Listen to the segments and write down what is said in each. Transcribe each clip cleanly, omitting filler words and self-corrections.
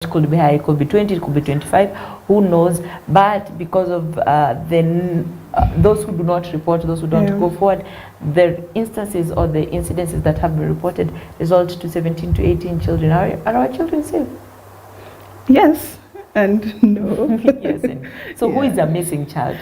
could be high, it could be 20, it could be 25, who knows. But because of those who do not report, those who don't go forward, the instances or the incidences that have been reported result to 17 to 18 children. Are our children safe? Yes and no. Yes. So who is a missing child?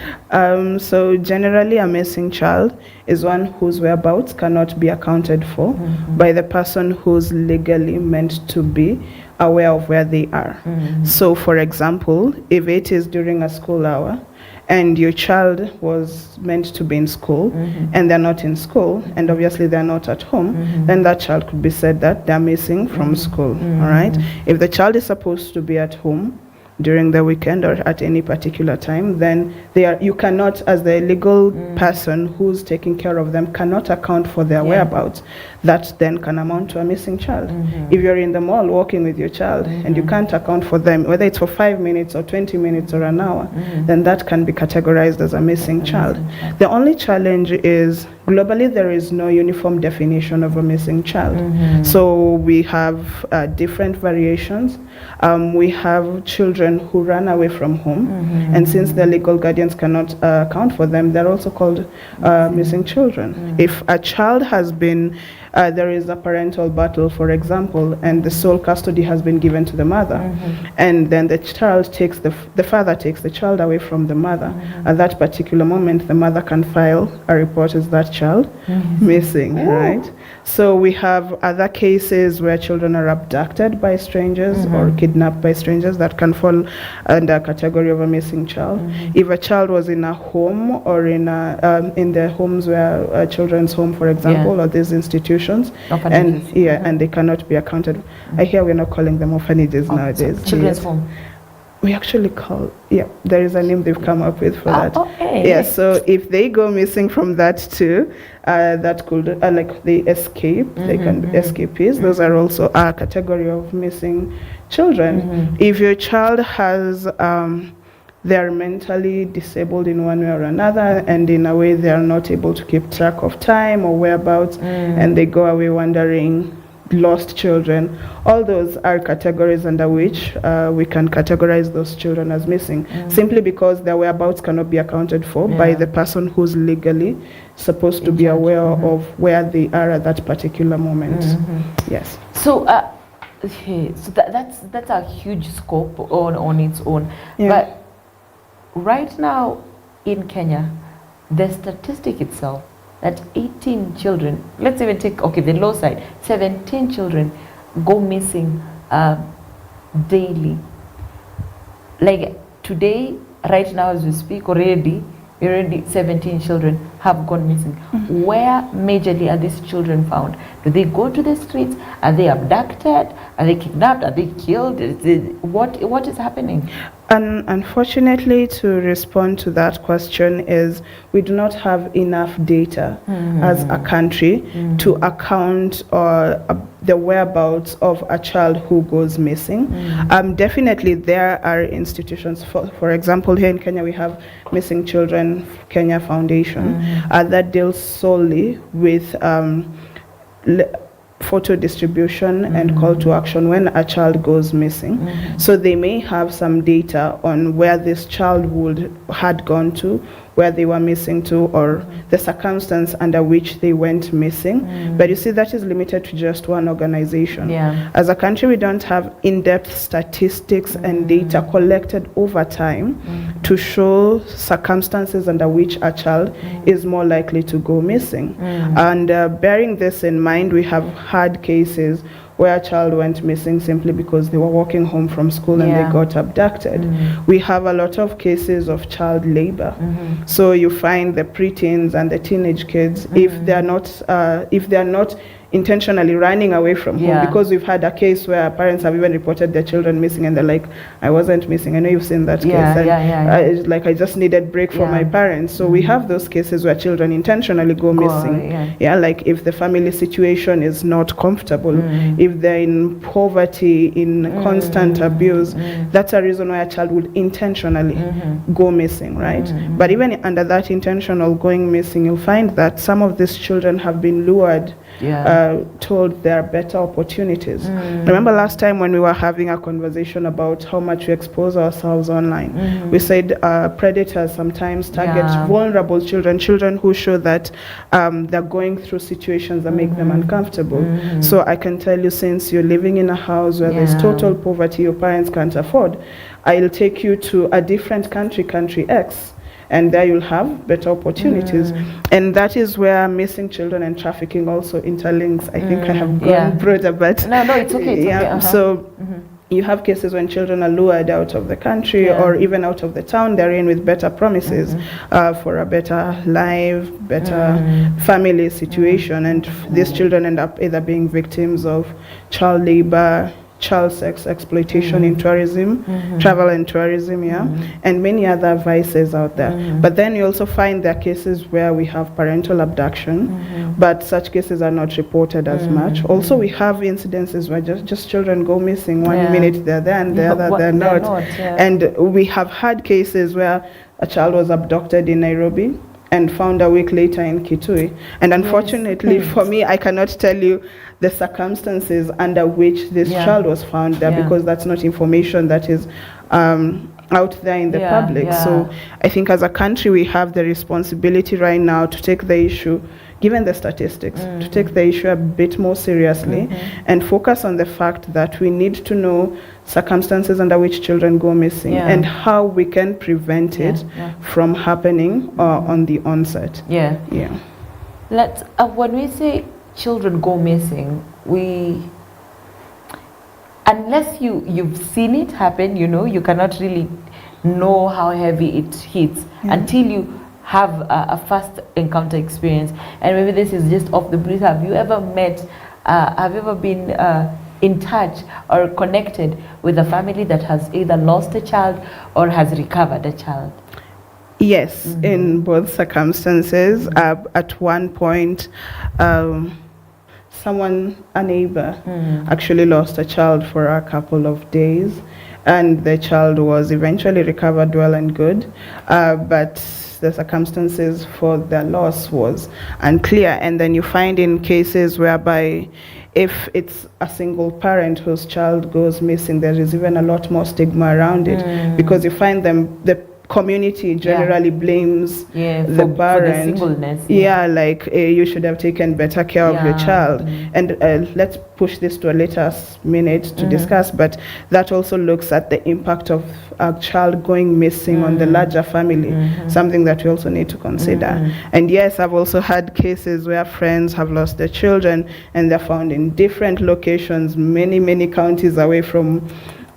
So generally a missing child is one whose whereabouts cannot be accounted for by the person who's legally meant to be aware of where they are. So for example, if it is during a school hour and your child was meant to be in school and they're not in school and obviously they're not at home, then that child could be said that they're missing from school. All right. If the child is supposed to be at home during the weekend or at any particular time, then you cannot, as the legal person who's taking care of them, cannot account for their whereabouts. That then can amount to a missing child. If you're in the mall walking with your child and you can't account for them, whether it's for 5 minutes or 20 minutes or an hour, then that can be categorized as a missing child. The only challenge is globally there is no uniform definition of a missing child. So we have different variations. We have children who run away from home, and since the legal guardians cannot account for them, they're also called missing children. If a child has been there is a parental battle, for example, and the sole custody has been given to the mother, and then the father takes the child away from the mother. At that particular moment, the mother can file a report as that child missing, right? So we have other cases where children are abducted by strangers or kidnapped by strangers that can fall under a category of a missing child. If a child was in a home or in the homes where children's home, for example, or these institutions, and they cannot be accounted. I hear we're not calling them orphanages nowadays. Children's home. We actually call, there is a name they've come up with for that. Okay. Yeah, so if they go missing from that too, that could, like they escape, they can be escapees. Those are also a category of missing children. If your child has, they're mentally disabled in one way or another, and in a way they are not able to keep track of time or whereabouts, and they go away wandering, lost children. All those are categories under which we can categorize those children as missing, simply because their whereabouts cannot be accounted for by the person who's legally supposed to be aware of where they are at that particular moment. Yes. So so that's a huge scope on its own. But right now in Kenya, the statistic itself that 18 children, let's even take, the low side, 17 children go missing daily. Like today, right now as we speak, already 17 children have gone missing. Where majorly are these children found? Do they go to the streets? Are they abducted? Are they kidnapped? Are they killed? What is happening? Unfortunately, to respond to that question is we do not have enough data as a country to account the whereabouts of a child who goes missing. Definitely there are institutions, for example, here in Kenya we have Missing Children Kenya Foundation that deals solely with photo distribution and call to action when a child goes missing. So they may have some data on where this child had gone to, where they were missing to, or the circumstance under which they went missing. But you see, that is limited to just one organization. As a country, we don't have in-depth statistics and data collected over time to show circumstances under which a child is more likely to go missing. And bearing this in mind, we have had cases where a child went missing simply because they were walking home from school and they got abducted. We have a lot of cases of child labor. So you find the preteens and the teenage kids, if they're not intentionally running away from home, because we've had a case where parents have even reported their children missing and they're like, I wasn't missing. I know you've seen that case. It's like, I just needed break from my parents. So we have those cases where children intentionally go missing. Like if the family situation is not comfortable, if they're in poverty, in constant abuse, that's a reason why a child would intentionally go missing, right? But even under that intentional going missing, you'll find that some of these children have been lured told there are better opportunities. Remember last time when we were having a conversation about how much we expose ourselves online, we said predators sometimes target vulnerable children who show that they're going through situations that make them uncomfortable. So I can tell you, since you're living in a house where there's total poverty, your parents can't afford, I'll take you to a different country X, and there you'll have better opportunities. And that is where missing children and trafficking also interlinks. I think I have gone broader, but no, it's okay. It's okay. So you have cases when children are lured out of the country or even out of the town they're in with better promises for a better life, better family situation, and these children end up either being victims of child labor, child sex exploitation in tourism, travel and tourism, and many other vices out there. But then you also find there are cases where we have parental abduction, but such cases are not reported as much. Also, we have incidences where just children go missing. One minute they're there and the other they're not. And we have had cases where a child was abducted in Nairobi and found a week later in Kitui. And unfortunately for me, I cannot tell you the circumstances under which this child was found there, because that's not information that is out there in the public. So I think as a country, we have the responsibility right now to take the issue, given the statistics, to take the issue a bit more seriously and focus on the fact that we need to know circumstances under which children go missing and how we can prevent it from happening on the onset. Let's when we say children go missing, unless you've seen it happen, you cannot really know how heavy it hits until you have a first encounter experience. And maybe this is just off the breeze. Have you ever been in touch or connected with a family that has either lost a child or has recovered a child? Yes, in both circumstances. At one point, a neighbor actually lost a child for a couple of days, and the child was eventually recovered well and good, but the circumstances for their loss was unclear. And then you find in cases whereby if it's a single parent whose child goes missing, there is even a lot more stigma around it, because you find the community generally blames the parent. For the singleness. Like you should have taken better care of your child. And let's push this to a later minute to discuss, but that also looks at the impact of a child going missing on the larger family, something that we also need to consider. And yes, I've also had cases where friends have lost their children and they're found in different locations, many counties away from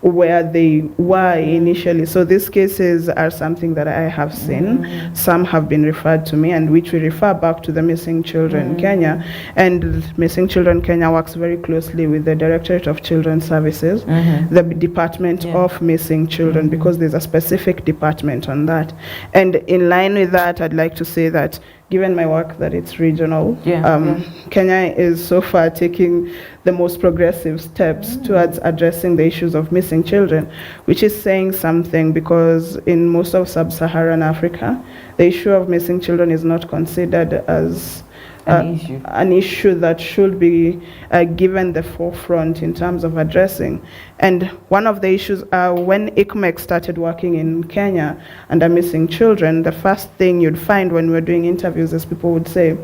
where they were initially. So these cases are something that I have seen. Some have been referred to me, and which we refer back to the Missing Children Kenya. And Missing Children Kenya works very closely with the Directorate of Children's Services, the Department of Missing Children, because there's a specific department on that. And in line with that, I'd like to say that given my work that it's regional, Kenya is so far taking the most progressive steps towards addressing the issues of missing children, which is saying something, because in most of sub-Saharan Africa, the issue of missing children is not considered as an issue that should be given the forefront in terms of addressing. And one of the issues, when ICMEC started working in Kenya under missing children, the first thing you'd find when we're doing interviews is people would say,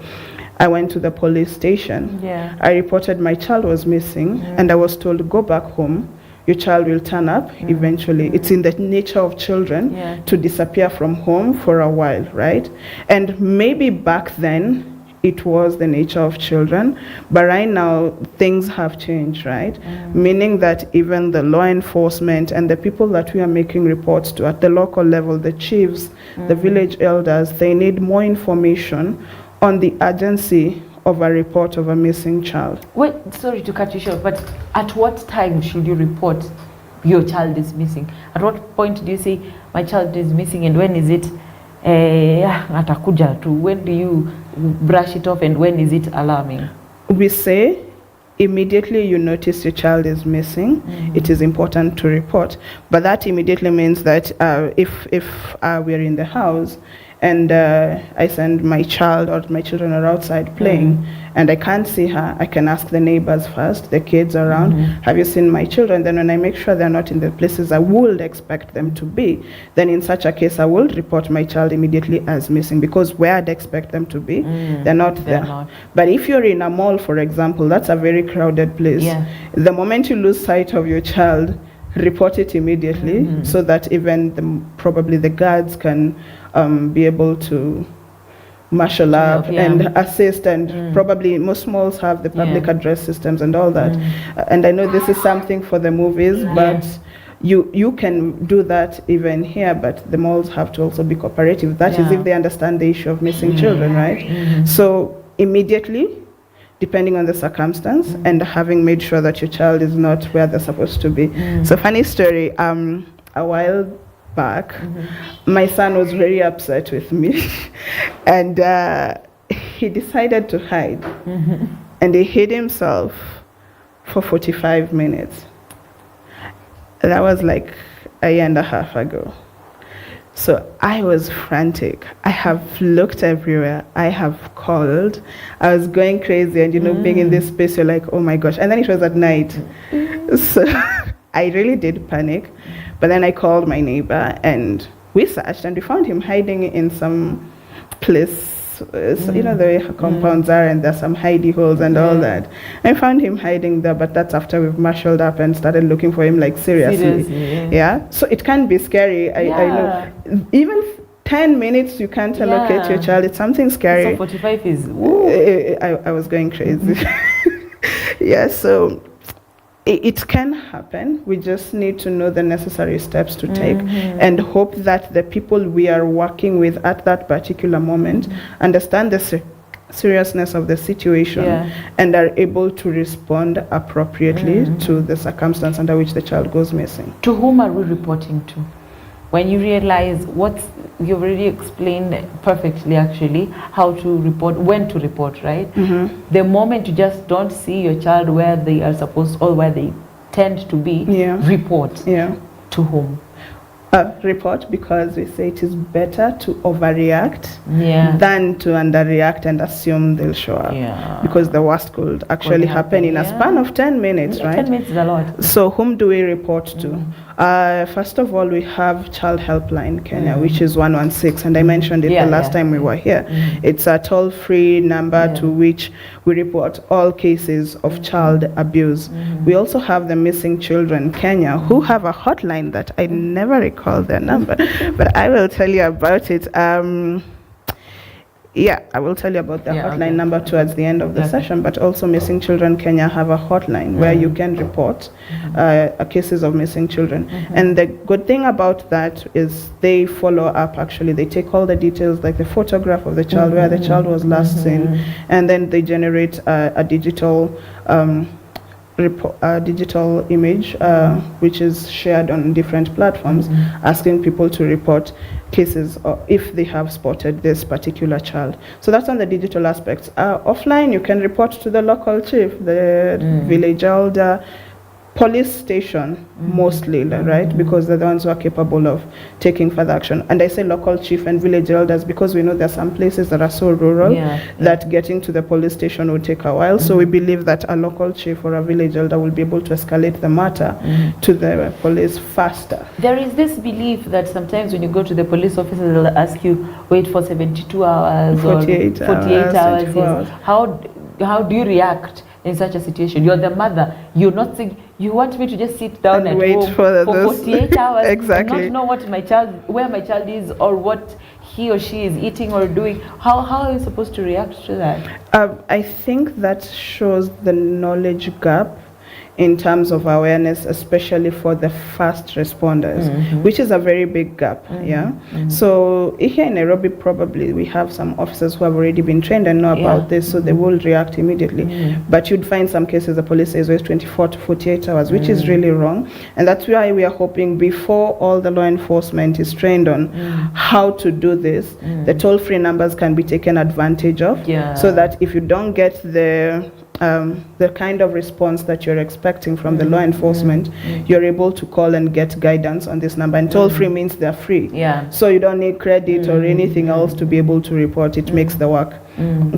I went to the police station, I reported my child was missing, and I was told, go back home, your child will turn up eventually. It's in the nature of children to disappear from home for a while, right? And maybe back then, it was the nature of children, but right now things have changed, right? Meaning that even the law enforcement and the people that we are making reports to at the local level, the chiefs, the village elders, they need more information on the urgency of a report of a missing child. Wait, sorry to cut you short, but at what time should you report your child is missing? At what point do you say my child is missing, and when is it atakuja tu? When do you brush it off, and when is it alarming? We say immediately you notice your child is missing, it is important to report. But that immediately means that if we're in the house and I send my child or my children are outside playing, and I can't see her, I can ask the neighbors first, the kids around, have you seen my children? Then when I make sure they're not in the places I would expect them to be, then in such a case I will report my child immediately as missing, because where I'd expect them to be, they're not there. not. But if you're in a mall, for example, that's a very crowded place. Yeah. The moment you lose sight of your child, report it immediately, so that even probably the guards can be able to marshal up and assist, and probably most malls have the public address systems and all that. And I know this is something for the movies, but you can do that even here, but the malls have to also be cooperative. That is if they understand the issue of missing children, right? So immediately, depending on the circumstance, and having made sure that your child is not where they're supposed to be. So funny story, a while back, my son was very upset with me and he decided to hide, and he hid himself for 45 minutes. That was like a year and a half ago. So I was frantic. I have looked everywhere. I have called. I was going crazy, and being in this space, you're like, oh my gosh. And then it was at night. So I really did panic. But then I called my neighbor, and we searched, and we found him hiding in some place. So, the way compounds are, and there's some hidey holes and all that. I found him hiding there, but that's after we've marshaled up and started looking for him, like seriously. Yeah. So it can be scary. I know. Even 10 minutes you can't allocate your child. It's something scary. So 45 is. I was going crazy. Yeah. So it can happen. We just need to know the necessary steps to take, and hope that the people we are working with at that particular moment understand the seriousness of the situation and are able to respond appropriately to the circumstance under which the child goes missing. To whom are we reporting to? When you realize you've already explained perfectly actually how to report, when to report, right? The moment you just don't see your child where they are supposed, or where they tend to be, report. To whom? Report, because we say it is better to overreact than to underreact and assume they'll show up. Because the worst could actually happen in a span of 10 minutes, right? 10 minutes is a lot. So whom do we report to? First of all, we have Child Helpline Kenya, which is 116, and I mentioned it the last time we were here. It's a toll-free number to which we report all cases of child abuse. We also have the Missing Children Kenya, who have a hotline that I never recall their number, but I will tell you about it. I will tell you about the hotline number towards the end of the session, but also Missing Children Kenya have a hotline where you can report cases of missing children. And the good thing about that is they follow up, actually. They take all the details, like the photograph of the child, where the child was last seen, and then they generate a digital digital image, which is shared on different platforms, asking people to report cases or if they have spotted this particular child. So that's on the digital aspects. Offline, you can report to the local chief, the village elder, police station, mostly, right? Because they're the ones who are capable of taking further action. And I say local chief and village elders because we know there are some places that are so rural that getting to the police station would take a while. So we believe that a local chief or a village elder will be able to escalate the matter to the police faster. There is this belief that sometimes when you go to the police officer, they'll ask you, wait for 72 hours 48 or 48 hours. hours. How do you react in such a situation? You're the mother. You're not saying, you want me to just sit down and wait home for 48 hours exactly. and not know where my child is, or what he or she is eating or doing. How are you supposed to react to that? I think that shows the knowledge gap in terms of awareness, especially for the first responders, which is a very big gap. So here in Nairobi, probably we have some officers who have already been trained and know about this, so they will react immediately. But you'd find some cases the police says it's 24 to 48 hours, which is really wrong. And that's why we are hoping before all the law enforcement is trained on how to do this, the toll-free numbers can be taken advantage of, so that if you don't get the the kind of response that you're expecting from the law enforcement, you're able to call and get guidance on this number. And toll free means they're free. Yeah. So you don't need credit or anything else to be able to report. It makes the work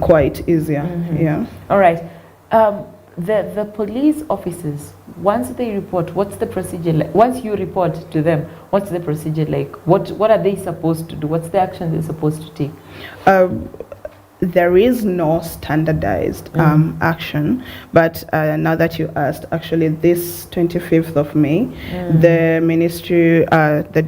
quite easier. Yeah. All right. The police officers, once they report, what's the procedure like? Once you report to them, what's the procedure like? What are they supposed to do? What's the action they're supposed to take? There is no standardized action, but now that you asked, actually this 25th of May, the ministry, the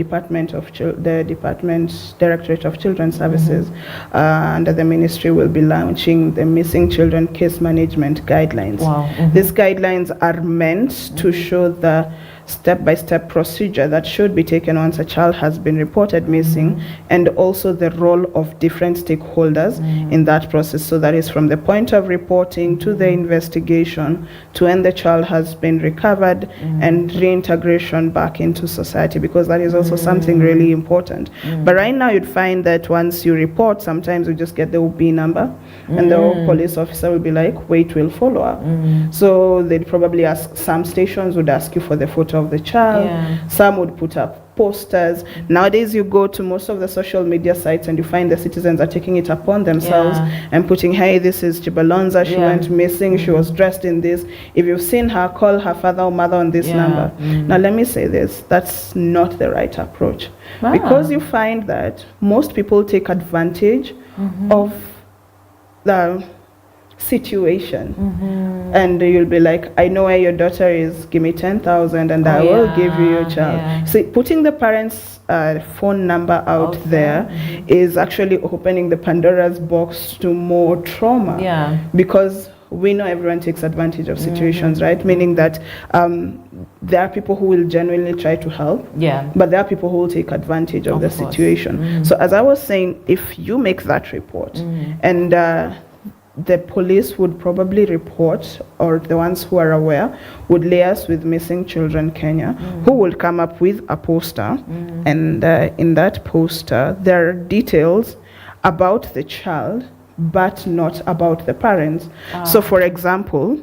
Directorate of Children's Services under the ministry will be launching the Missing Children Case Management Guidelines. Wow. These guidelines are meant to show the step-by-step procedure that should be taken once a child has been reported missing, and also the role of different stakeholders in that process. So that is from the point of reporting to the investigation to when the child has been recovered and reintegration back into society, because that is also something really important. But right now you'd find that once you report, sometimes you just get the OB number and the police officer will be like, wait, we'll follow up. So they'd probably ask, some stations would ask you for the photo of the child. Some would put up posters. Nowadays you go to most of the social media sites and you find the citizens are taking it upon themselves and putting, hey, this is Chibalonza, she went missing, she was dressed in this. If you've seen her, call her father or mother on this number. Now let me say this, that's not the right approach. Because you find that most people take advantage of the situation, and you'll be like, I know where your daughter is, give me 10,000 and I will give you your child. See, putting the parents' phone number out there is actually opening the Pandora's box to more trauma, because we know everyone takes advantage of situations, right? Meaning that there are people who will genuinely try to help, but there are people who will take advantage of the situation. So as I was saying, if you make that report and the police would probably report, or the ones who are aware would liaise with Missing Children Kenya, who will come up with a poster, and in that poster there are details about the child but not about the parents. So for example,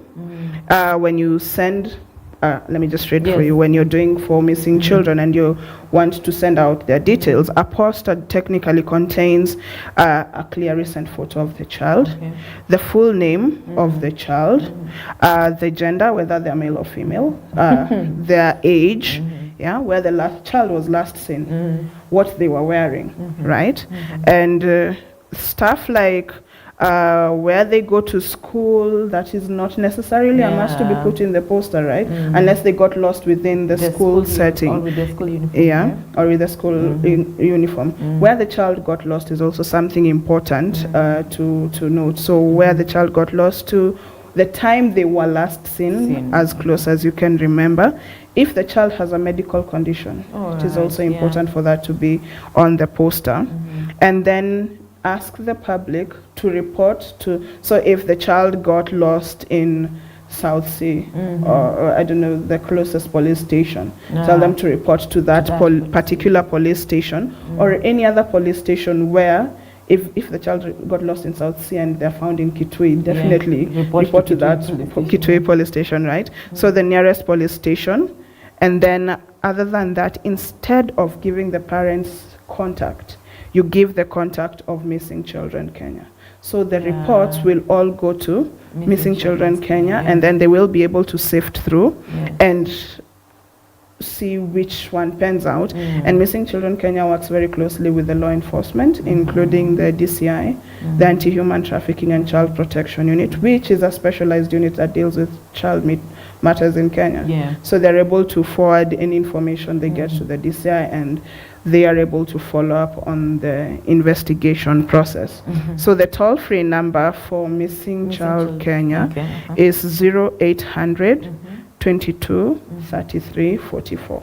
when you send let me just read for you. When you're doing for missing children and you want to send out their details, a poster technically contains a clear recent photo of the child, the full name of the child, the gender, whether they're male or female, their age, where the child was last seen, what they were wearing, right? And stuff like where they go to school, that is not necessarily a must to be put in the poster, right? Unless they got lost within the school setting. Or with the school uniform. Or with the school uniform. Where the child got lost is also something important to note. So where the child got lost to, the time they were last seen, as close as you can remember. If the child has a medical condition, it is also important for that to be on the poster. And then ask the public to report to, so if the child got lost in South Sea, or I don't know, the closest police station, tell them to report to that particular police station, or any other police station where, if the child got lost in South Sea and they're found in Kitui, definitely report to that Kitui police station, right? So the nearest police station. And then other than that, instead of giving the parents contact, you give the contact of Missing Children Kenya. So the reports will all go to Missing Children Kenya, and then they will be able to sift through and see which one pans out. And Missing Children Kenya works very closely with the law enforcement, including the DCI, the Anti-Human Trafficking and Child Protection Unit, which is a specialized unit that deals with child matters in Kenya. So they're able to forward any information they get to the DCI, and they are able to follow up on the investigation process. So the toll-free number for Missing Child Kenya is 0800 22 33 44.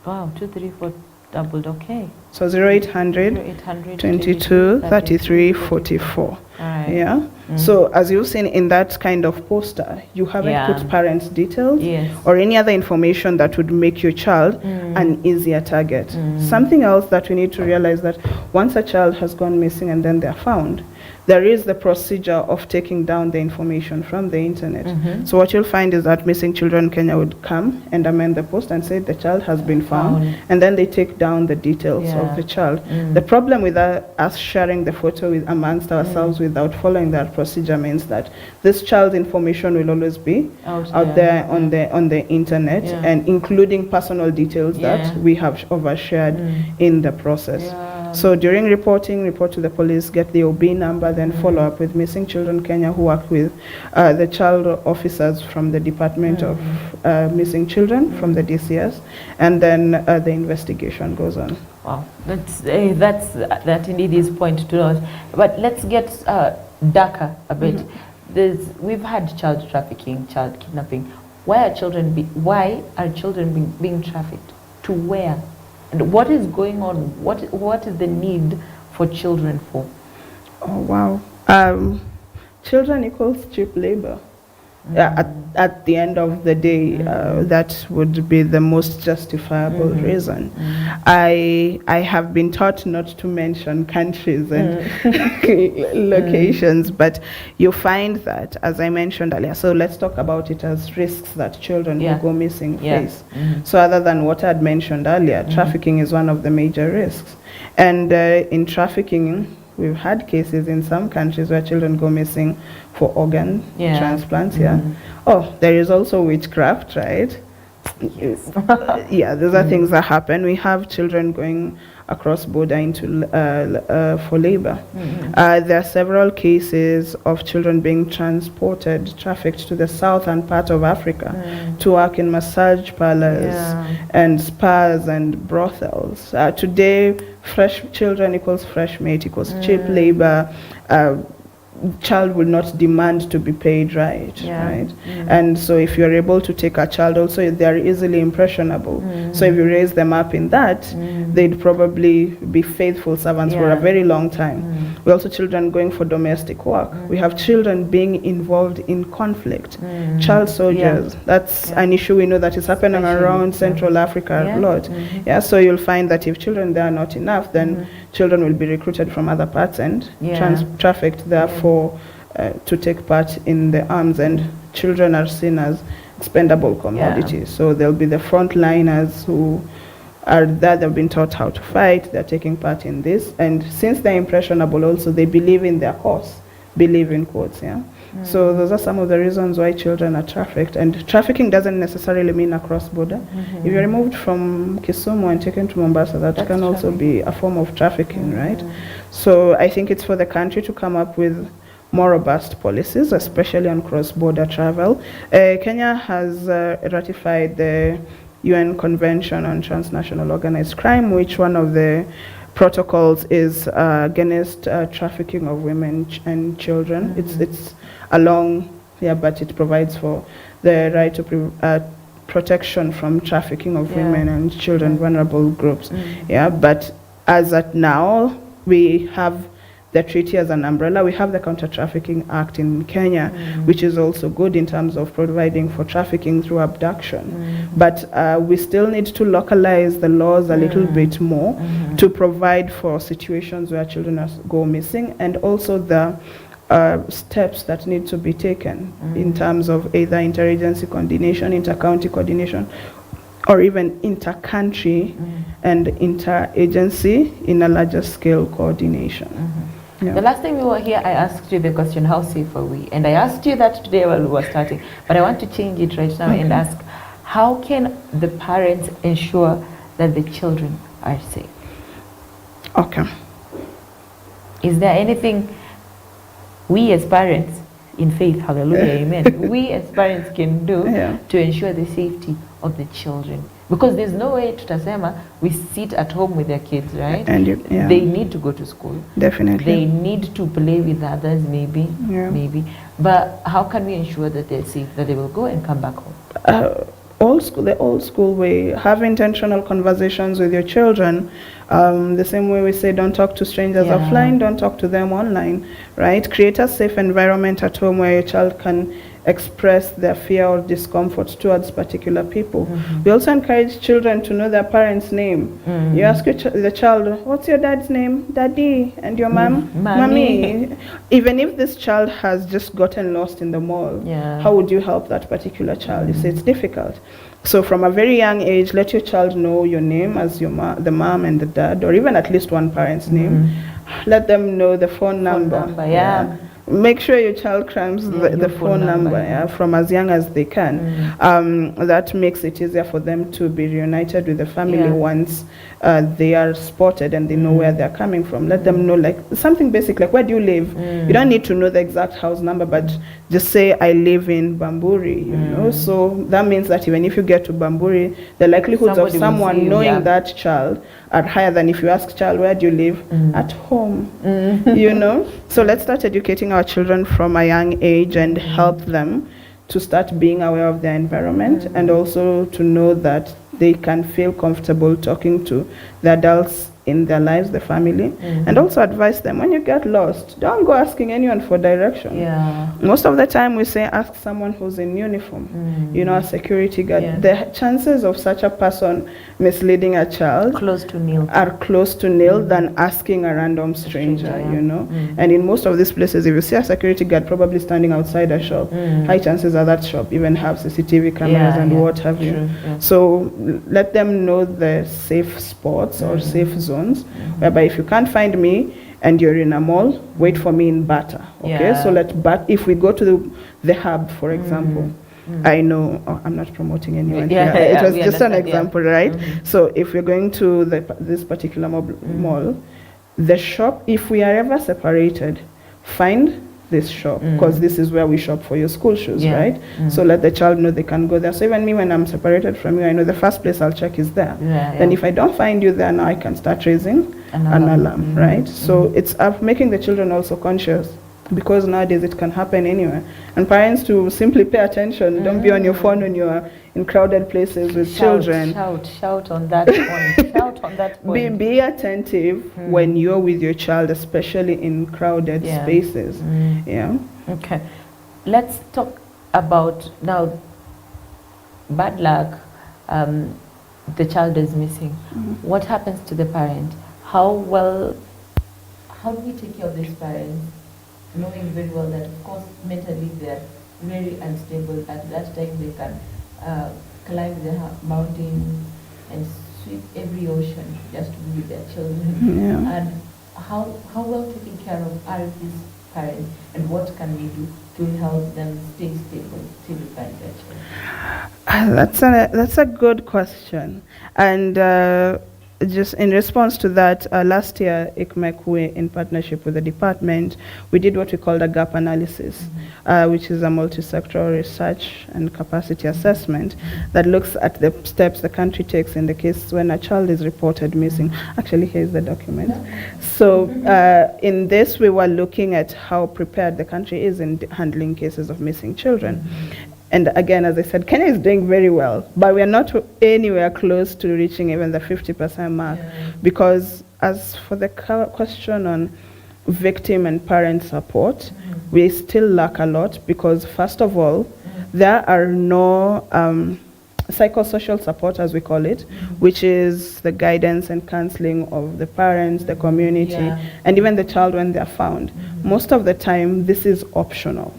Wow, 234 doubled, okay. So 0800 22 33 44. Yeah. So as you've seen in that kind of poster, you haven't put parents' details or any other information that would make your child an easier target. Something else that we need to realize, that once a child has gone missing and then they're found, there is the procedure of taking down the information from the internet. So what you'll find is that Missing Children Kenya would come and amend the post and say the child has been found, and then they take down the details of the child. The problem with us sharing the photo amongst ourselves without following that procedure means that this child's information will always be out there on the internet, and including personal details that we have overshared in the process. So during reporting, report to the police, get the OB number, then follow up with Missing Children Kenya, who work with the child officers from the Department of Missing Children, from the DCS, and then the investigation goes on. Wow, that indeed is point to note. But let's get darker a bit. We've had child trafficking, child kidnapping. Why are children being trafficked? To where? And what is going on? What is the need for children for? Oh, wow. Children equals cheap labor. At the end of the day, that would be the most justifiable reason. I have been taught not to mention countries and locations, but you find that, as I mentioned earlier, so let's talk about it as risks that children who go missing face. So other than what I had mentioned earlier, trafficking is one of the major risks. And in trafficking, we've had cases in some countries where children go missing for organ transplants. Oh, there is also witchcraft, right? Yes. Those are things that happen. We have children going across border into for labor. There are several cases of children being trafficked to the southern part of Africa to work in massage parlors and spas and brothels. Today, fresh children equals fresh mate equals cheap labor. Child will not demand to be paid right. And so if you're able to take a child, also they're easily impressionable. So if you raise them up in that, they'd probably be faithful servants for a very long time. We also children going for domestic work. We have children being involved in conflict. Child soldiers, that's an issue we know that is happening around Central Africa a lot. So you'll find that if children there are not enough, then children will be recruited from other parts and trafficked therefore to take part in the arms, and children are seen as expendable commodities. So there'll be the frontliners who are there, they've been taught how to fight, they're taking part in this, and since they're impressionable also, they believe in their cause, believe in quotes. So those are some of the reasons why children are trafficked, and trafficking doesn't necessarily mean across border. If you're removed from Kisumu and taken to Mombasa, that can also be a form of trafficking, right? So I think it's for the country to come up with more robust policies, especially on cross-border travel. Kenya has ratified the UN Convention on Transnational Organized Crime, which one of the protocols is against trafficking of women and children. It's a long, but it provides for the right to protection from trafficking of women and children, vulnerable groups. But as at now, we have the treaty as an umbrella. We have the Counter-Trafficking Act in Kenya, which is also good in terms of providing for trafficking through abduction. But we still need to localize the laws a little bit more to provide for situations where children go missing, and also the steps that need to be taken in terms of either interagency coordination, inter-county coordination, or even inter-country and inter-agency in a larger scale coordination. The last time we were here, I asked you the question, how safe are we? And I asked you that today while we were starting, but I want to change it right now and ask, how can the parents ensure that the children are safe? Okay. Is there anything we as parents, in faith, hallelujah, amen, we as parents can do to ensure the safety of the children? Because there's no way tutasema we sit at home with their kids, right? And they need to go to school. Definitely. They need to play with others, maybe. But how can we ensure that they're safe, that they will go and come back home? The old school way, have intentional conversations with your children. The same way we say don't talk to strangers offline, don't talk to them online, right? Create a safe environment at home where your child can express their fear or discomfort towards particular people. Mm-hmm. We also encourage children to know their parents' name. You ask the child, what's your dad's name? Daddy. And your mom? Mommy. Even if this child has just gotten lost in the mall, how would you help that particular child? You say it's difficult. So from a very young age, let your child know your name as the mom and the dad, or even at least one parent's name. Let them know the phone number. Make sure your child crams the phone number from as young as they can. That makes it easier for them to be reunited with the family once they are spotted and they know where they're coming from. Let them know, like, something basic, like, where do you live? You don't need to know the exact house number, but just say, I live in Bamburi, you know. So that means that even if you get to Bamburi, the likelihoods of someone knowing that child are higher than if you ask child, where do you live? At home, you know. So let's start educating our children from a young age and help them to start being aware of their environment and also to know that they can feel comfortable talking to the adults in their lives, the family, and also advise them, when you get lost, don't go asking anyone for direction. Most of the time we say ask someone who's in uniform, you know, a security guard. The chances of such a person misleading a child are close to nil than asking a random stranger, you know. And in most of these places, if you see a security guard probably standing outside a shop, high chances are that shop even have CCTV cameras and what have you. So let them know the safe spots or safe zones, whereby if you can't find me and you're in a mall, wait for me in Bata. Okay, so if we go to the hub, for example, I know, I'm not promoting anyone here. It was just an example, right? So if we're going to this particular mall, the shop, if we are ever separated, find this shop, because this is where we shop for your school shoes, right? So let the child know they can go there. So even me, when I'm separated from you, I know the first place I'll check is there. Then if I don't find you there, now I can start raising an alarm, right? So it's making the children also conscious, because nowadays it can happen anywhere. And parents to simply pay attention. Don't be on your phone when you're in crowded places with children. Shout on that point. Shout on that point. Be attentive when you're with your child, especially in crowded spaces. Okay. Let's talk about now, bad luck, the child is missing. What happens to the parent? How do we take care of these parents, knowing very well that, of course, mentally they're very unstable. At that time they can climb the mountain and sweep every ocean just to be with their children. And how well taken care of are these parents, and what can we do to help them stay stable till we find their children? That's a good question. And just in response to that, last year, ICMEC, in partnership with the department, we did what we called a gap analysis, which is a multi-sectoral research and capacity assessment that looks at the steps the country takes in the case when a child is reported missing. Actually, here's the document. So in this, we were looking at how prepared the country is in handling cases of missing children. And again, as I said, Kenya is doing very well, but we are not anywhere close to reaching even the 50% mark. Because as for the question on victim and parent support, we still lack a lot, because first of all, there are no psychosocial support, as we call it, which is the guidance and counseling of the parents, the community, and even the child when they're found. Most of the time, this is optional.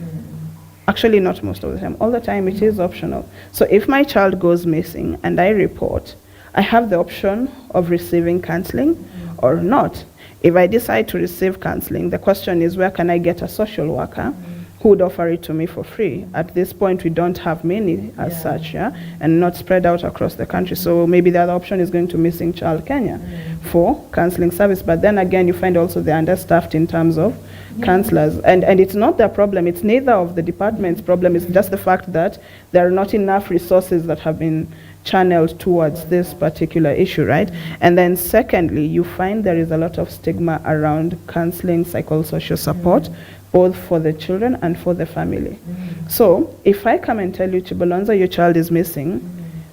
Actually, not most of the time. All the time, it is optional. So if my child goes missing and I report, I have the option of receiving counseling or not. If I decide to receive counseling, the question is, where can I get a social worker who would offer it to me for free? At this point, we don't have many as such, and not spread out across the country. So maybe the other option is going to Missing Child Kenya for counseling service. But then again, you find also they're understaffed in terms of counselors. And it's not their problem. It's neither of the department's problem. It's just the fact that there are not enough resources that have been channeled towards this particular issue, right? And then secondly, you find there is a lot of stigma around counseling, psychosocial support, both for the children and for the family. So if I come and tell you, Chibalonza, your child is missing,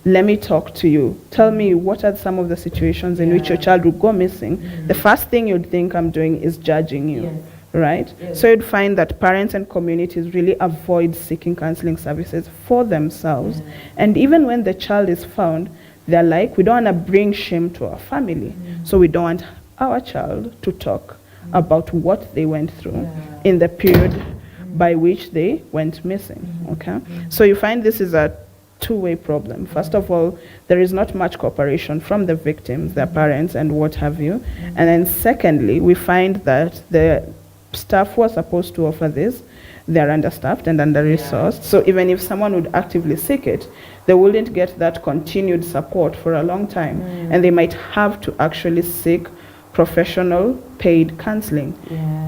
let me talk to you. Tell me, what are some of the situations in which your child will go missing? The first thing you'd think I'm doing is judging you. right? Yes. So you'd find that parents and communities really avoid seeking counseling services for themselves. And even when the child is found, they're like, we don't want to bring shame to our family. So we don't want our child to talk about what they went through in the period by which they went missing, okay? So you find this is a two-way problem. First of all, there is not much cooperation from the victims, their parents, and what have you. And then secondly, we find that the staff who are supposed to offer this, they're understaffed and under-resourced. So even if someone would actively seek it, they wouldn't get that continued support for a long time. And they might have to actually seek professional paid counseling.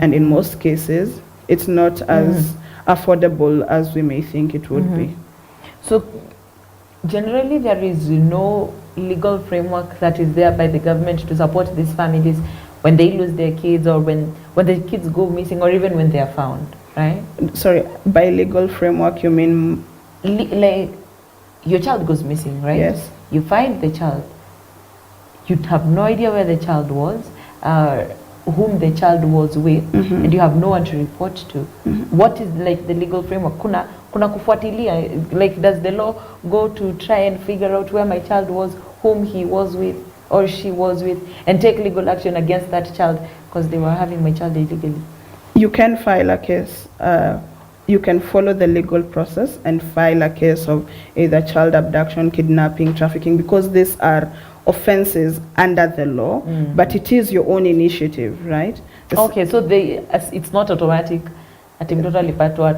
And in most cases, it's not as affordable as we may think it would be. So generally there is no legal framework that is there by the government to support these families when they lose their kids, or when the kids go missing, or even when they are found, right? Sorry, by legal framework you mean? Like your child goes missing, right? Yes. You find the child. You have no idea where the child was, whom the child was with, and you have no one to report to. What is like the legal framework? Kuna kufuatilia, like does the law go to try and figure out where my child was, whom he was with or she was with, and take legal action against that child because they were having my child illegally? You can file a case. You can follow the legal process and file a case of either child abduction, kidnapping, trafficking, because these are offenses under the law, but it is your own initiative, right? Okay, so it's not automatic. Ati mtoto alipatwa,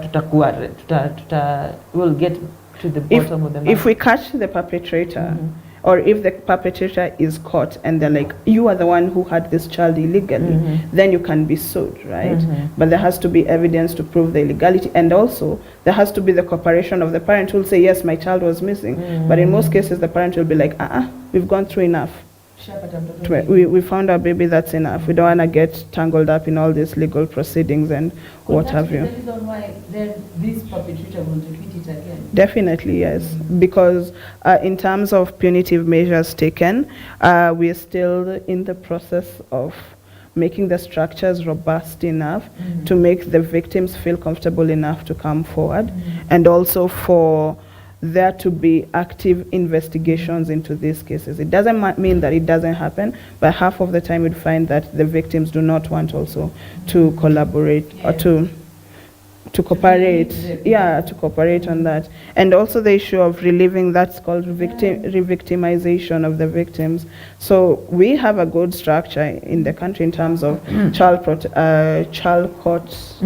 we'll get to the bottom of the matter. If we catch the perpetrator, or if the perpetrator is caught and they're like, you are the one who had this child illegally, then you can be sued, right? But there has to be evidence to prove the illegality, and also there has to be the cooperation of the parent who will say, yes, my child was missing. But in most cases, the parent will be like, we've gone through enough. We found our baby, that's enough. We don't want to get tangled up in all these legal proceedings and what have you. That is the reason why this perpetrator will repeat it again. Definitely, yes. Because in terms of punitive measures taken, we are still in the process of making the structures robust enough to make the victims feel comfortable enough to come forward, and also for there to be active investigations into these cases. It doesn't mean that it doesn't happen, but half of the time you'd find that the victims do not want also to collaborate or to cooperate. To cooperate on that. And also the issue of relieving, that's called re-victimization of the victims. So we have a good structure in the country in terms of child courts,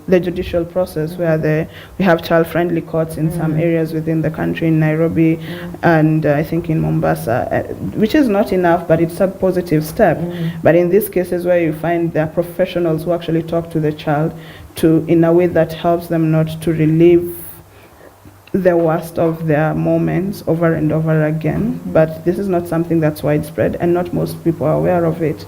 the judicial process, where we have child-friendly courts in some areas within the country, in Nairobi and I think in Mombasa, which is not enough, but it's a positive step. But in these cases where you find there are professionals who actually talk to the child in a way that helps them not to relive the worst of their moments over and over again. But this is not something that's widespread, and not most people are aware of it.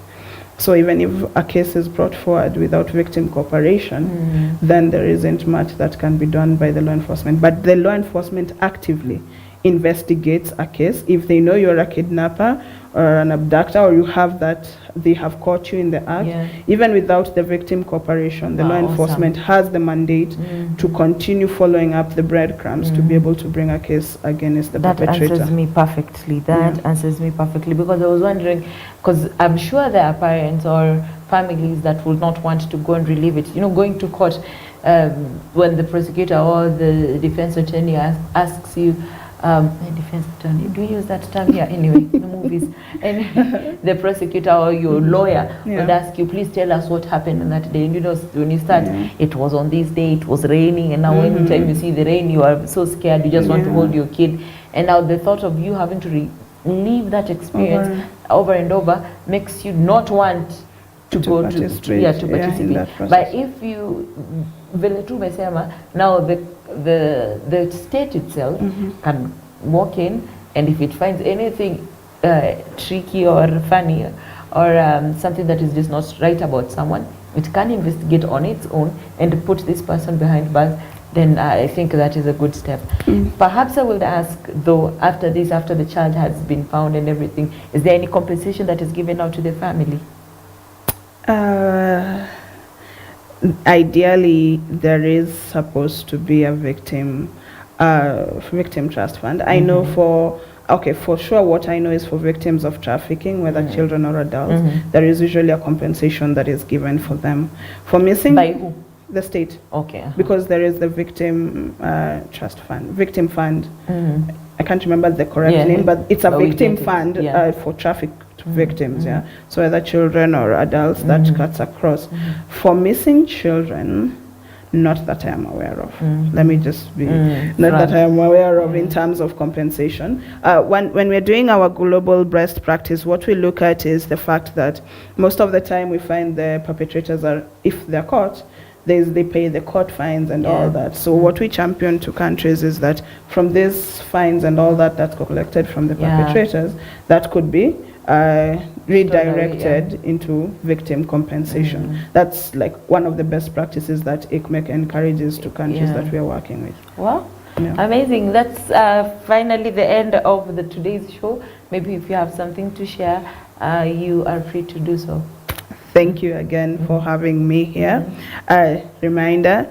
So even if a case is brought forward without victim cooperation, then there isn't much that can be done by the law enforcement. But the law enforcement actively investigates a case. If they know you're a kidnapper or an abductor, or you have that, they have caught you in the act, even without the victim cooperation, the law enforcement has the mandate to continue following up the breadcrumbs to be able to bring a case against the perpetrator. That answers me perfectly. Answers me perfectly, because I was wondering, because I'm sure there are parents or families that will not want to go and relieve it. You know, going to court, when the prosecutor or the defense attorney asks you, defense attorney, do you use that term here? Anyway, the movies. And the prosecutor or your lawyer would ask you, please tell us what happened on that day. And you know, when you start, it was on this day, it was raining, and now anytime you see the rain, you are so scared, you just want to hold your kid. And now the thought of you having to relive that experience over and over makes you not want to go participate. to participate. But if you, vile tu umesema, now the state itself can walk in, and if it finds anything tricky or funny or something that is just not right about someone, it can investigate on its own and put this person behind bars. Then I think that is a good step. Perhaps I will ask, though, after the child has been found and everything, is there any compensation that is given out to the family? Uh, Ideally, there is supposed to be a victim trust fund. I know for sure what I know is for victims of trafficking, whether children or adults, there is usually a compensation that is given for them. For missing, By who? the state. Okay. Because there is the victim trust fund, victim fund. I can't remember the correct name, but it's a victim fund for trafficked victims. Yeah, so whether children or adults, that cuts across. For missing children, not that I am aware of. Let me just be not that I am aware of in terms of compensation. When we're doing our global breast practice, what we look at is the fact that most of the time we find the perpetrators are, if they're caught, they pay the court fines and all that. So what we champion to countries is that from these fines and all that that's collected from the perpetrators, that could be redirected into victim compensation. That's like one of the best practices that ICMEC encourages to countries that we are working with. Well, amazing. That's finally the end of the today's show. Maybe if you have something to share, you are free to do so. Thank you again for having me here. Reminder,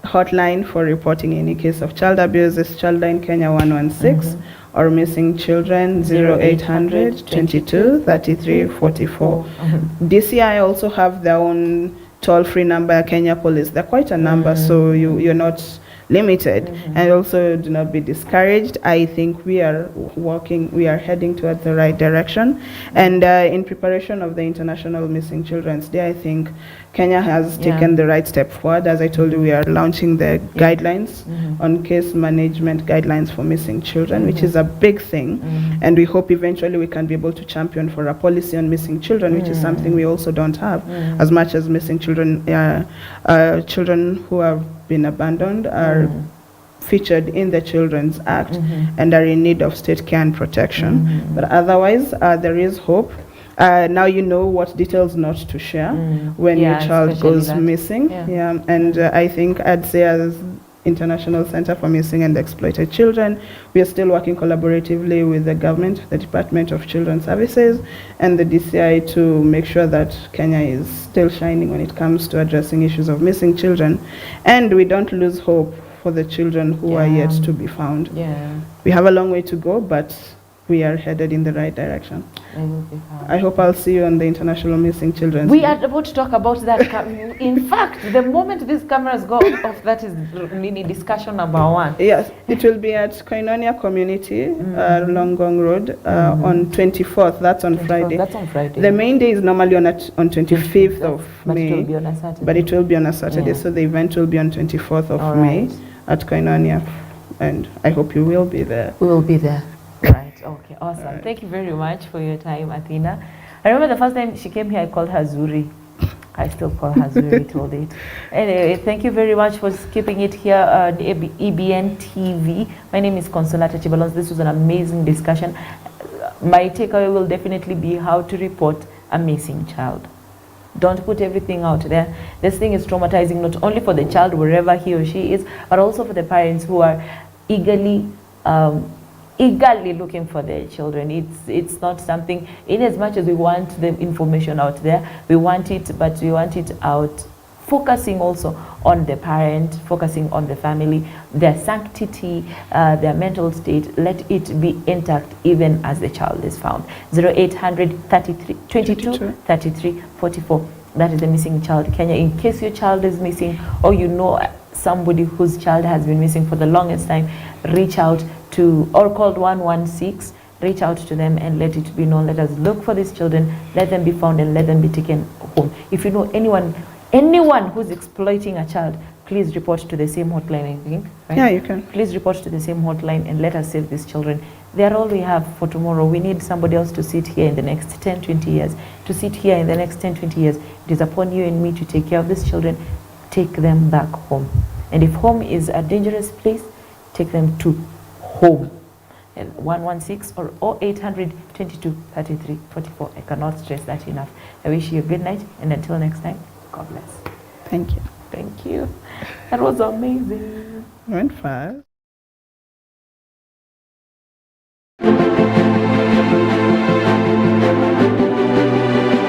hotline for reporting any case of child abuse is Childline Kenya 116 or missing children 0800 22 33 44. DCI also have their own toll-free number, Kenya Police. They're quite a number, so you're not limited. And also do not be discouraged. I think we are heading towards the right direction. And in preparation of the International Missing Children's Day, I think Kenya has taken the right step forward. As I told you, we are launching the guidelines on case management guidelines for missing children, which is a big thing. And we hope eventually we can be able to champion for a policy on missing children, which is something we also don't have. As much as missing children, children who have been abandoned are featured in the Children's Act and are in need of state care and protection. But otherwise, there is hope. Now you know what details not to share when your child goes missing. And I think I'd say as International Center for Missing and Exploited Children, we are still working collaboratively with the government, the Department of Children's Services, and the DCI to make sure that Kenya is still shining when it comes to addressing issues of missing children. And we don't lose hope for the children who are yet to be found. We have a long way to go, but we are headed in the right direction. I hope I'll see you on the International Missing Children's Day. We are about to talk about that. In fact, the moment these cameras go off, that is mini discussion number one. Yes, it will be at Koinonia Community, Longong Road, on 24th. That's on Friday. That's on Friday. The main day is normally on 25th of May. But it will be on a Saturday. But it will be on a Saturday, so the event will be on 24th of May at Koinonia. And I hope you will be there. We will be there. Right. Okay. Awesome. Right. Thank you very much for your time, Athena. I remember the first time she came here, I called her Zuri. I still call her Zuri till date. Anyway, thank you very much for keeping it here on EBN TV. My name is Consolata Chibalons. This was an amazing discussion. My takeaway will definitely be how to report a missing child. Don't put everything out there. This thing is traumatizing not only for the child, wherever he or she is, but also for the parents who are eagerly looking for their children. It's not something, in as much as we want the information out there, we want it, but we want it out, focusing also on the parent, focusing on the family, their sanctity, their mental state. Let it be intact even as the child is found. 0800 22 33 44. That is the Missing Child Kenya. In case your child is missing, or you know somebody whose child has been missing for the longest time, reach out to, or called 116, reach out to them and let it be known. Let us look for these children, let them be found and let them be taken home. If you know anyone who's exploiting a child, please report to the same hotline, I think, right? Yeah, you can. Please report to the same hotline and let us save these children. They are all we have for tomorrow. We need somebody else to sit here in the next 10, 20 years. To sit here in the next 10, 20 years, it is upon you and me to take care of these children, take them back home. And if home is a dangerous place, take them to home. And 116 or 0800 22 33 44. I cannot stress that enough. I wish you a good night, and until next time, God bless. Thank you. Thank you. That was amazing. Went fast.